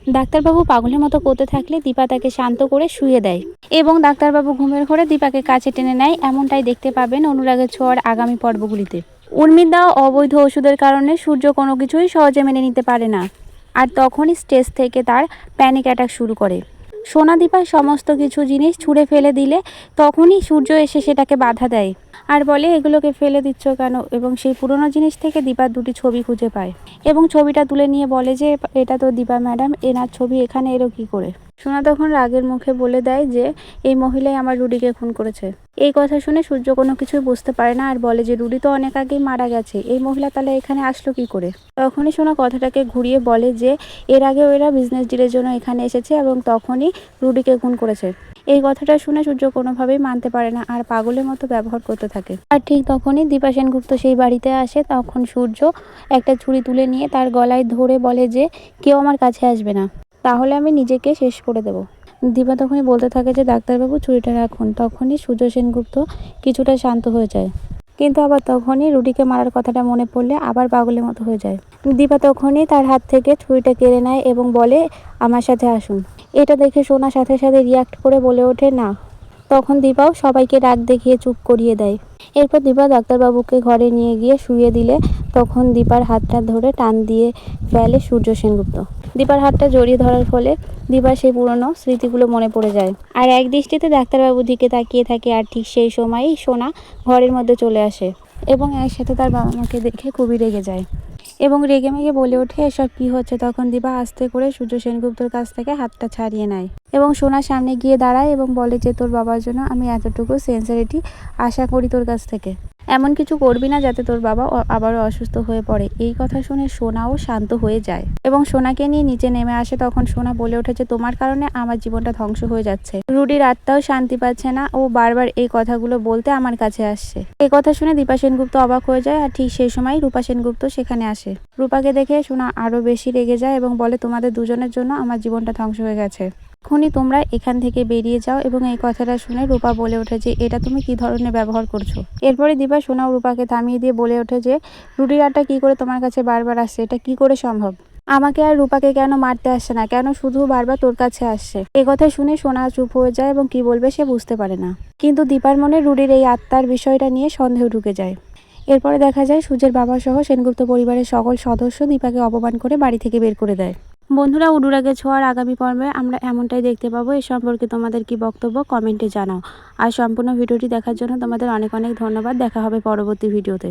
ডাক্তারবাবু পাগলের মতো করতে থাকলে দীপা তাকে শান্ত করে শুয়ে দেয় এবং ডাক্তারবাবু ঘুমের ঘরে দীপাকে কাছে টেনে নেয়। এমনটাই দেখতে পাবেন অনুরাগের ছোঁয়ার আগামী পর্বগুলিতে। উর্মির দেওয়া অবৈধ ওষুধের কারণে সূর্য কোনো কিছুই সহজে মেনে নিতে পারে না, আর তখনই স্টেজ থেকে তার প্যানিক অ্যাটাক শুরু করে। সোনা দীপার সমস্ত কিছু জিনিস ছুঁড়ে ফেলে দিলে তখনই সূর্য এসে সেটাকে বাধা দেয় আর বলে, এগুলোকে ফেলে দিচ্ছ কেন? এবং সেই পুরনো জিনিস থেকে দীপার দুটি ছবি খুঁজে পায় এবং ছবিটা তুলে নিয়ে বলে যে এটা তো দীপা ম্যাডাম, এনার ছবি এখানে এলো কী করে? সোনা তখন রাগের মুখে বলে দেয় যে এই মহিলাই আমার রুডিকে খুন করেছে। এই কথা শুনে সূর্য কোনো কিছুই বুঝতে পারে না আর বলে যে রুডি তো অনেক আগেই মারা গেছে, এই মহিলা তাহলে এখানে আসলো কি করে? তখনই সোনা কথাটাকে ঘুরিয়ে বলে যে এর আগেও এরা বিজনেস ডিলের জন্য এখানে এসেছে এবং তখনই রুডিকে খুন করেছে। এই কথাটা শুনে সূর্য কোনোভাবেই মানতে পারে না আর পাগলের মতো ব্যবহার করতে থাকে। আর ঠিক তখনই দীপা সেনগুপ্ত সেই বাড়িতে আসে। তখন সূর্য একটা ছুরি তুলে নিয়ে তার গলায় ধরে বলে যে কেউ আমার কাছে আসবে না, তাহলে আমি নিজেকে শেষ করে দেব। দীপা তখনই বলতে থাকে যে ডাক্তারবাবু ছুরিটা রাখুন। তখনই সূর্য সেনগুপ্ত কিছুটা শান্ত হয়ে যায়, কিন্তু আবার তখনই রুডিকে মারার কথাটা মনে পড়লে আবার পাগলের মতো হয়ে যায়। দীপা তখনই তার হাত থেকে ছুরিটা কেড়ে নেয় এবং বলে আমার সাথে আসুন। এটা দেখে সোনা সাথে সাথে রিয়াক্ট করে বলে ওঠে না। তখন দীপাও সবাইকে রাগ দেখিয়ে চুপ করিয়ে দেয়। এরপর দীপা ডাক্তারবাবুকে ঘরে নিয়ে গিয়ে শুইয়ে দিলে তখন দীপার হাতটা ধরে টান দিয়ে ফেলে সূর্য সেনগুপ্ত। দীপার হাতটা জড়িয়ে ধরার ফলে দীপার সেই পুরনো স্মৃতিগুলো মনে পড়ে যায় আর এক দৃষ্টিতে ডাক্তারবাবুর দিকে তাকিয়ে থাকে। আর ঠিক সেই সময়ই সোনা ঘরের মধ্যে চলে আসে এবং একসাথে তার বাবা মাকে দেখে খুবই রেগে যায় এবং রেগে মেগে বলে ওঠে এসব কি হচ্ছে? তখন দীপা আস্তে করে সূর্য সেনগুপ্তর কাছ থেকে হাতটা ছাড়িয়ে নেয় এবং সোনার সামনে গিয়ে দাঁড়ায় এবং বলে যে তোর বাবার জন্য আমি এতটুকু সিনসিয়ারিটি আশা করি তোর কাছ থেকে। এমন কিছু করবি না যাতে তোর বাবা আবারও অসুস্থ হয়ে পড়ে। এই কথা শুনে সোনাও শান্ত হয়ে যায় এবং সোনাকে নিয়ে নিচে নেমে আসে। তখন সোনা বলে ওঠে যে তোমার কারণে আমার জীবনটা ধ্বংস হয়ে যাচ্ছে। রুডির আত্মাও শান্তি পাচ্ছে না, ও বারবার এই কথাগুলো বলতে আমার কাছে আসছে। এই কথা শুনে দীপা সেনগুপ্ত অবাক হয়ে যায় আর ঠিক সেই সময় রূপা সেনগুপ্ত সেখানে আসে। রূপাকে দেখে সোনা আরো বেশি রেগে যায় এবং বলে তোমাদের দুজনের জন্য আমার জীবনটা ধ্বংস হয়ে গেছে, এখনই তোমরা এখান থেকে বেরিয়ে যাও। এবং এই কথাটা শুনে রূপা বলে ওঠে যে এটা তুমি কি ধরনের ব্যবহার করছো? এরপরে দীপা সোনা ও রূপাকে থামিয়ে দিয়ে বলে ওঠে যে রুডির আটটা কি করে তোমার কাছে বারবার আসছে? এটা কি করে সম্ভব? আমাকে আর রূপাকে কেন মারতে আসছে না, কেন শুধু বারবার তোর কাছে আসছে? এ কথা শুনে সোনা চুপ হয়ে যায় এবং কি বলবে সে বুঝতে পারে না। কিন্তু দীপার মনে রুডির এই আত্মার বিষয়টা নিয়ে সন্দেহ ঢুকে যায়। এরপরে দেখা যায় সূর্যের বাবা সহ সেনগুপ্ত পরিবারের সকল সদস্য দীপাকে অপমান করে বাড়ি থেকে বের করে দেয়। বন্ধুরা, অনুরাগের ছোঁয়ার আগামী পর্বে আমরা এমনটাই দেখতে পাবো। এ সম্পর্কে তোমাদের কি বক্তব্য কমেন্টে জানাও। আর সম্পূর্ণ ভিডিওটি দেখার জন্য তোমাদের অনেক অনেক ধন্যবাদ। দেখা হবে পরবর্তী ভিডিওতে।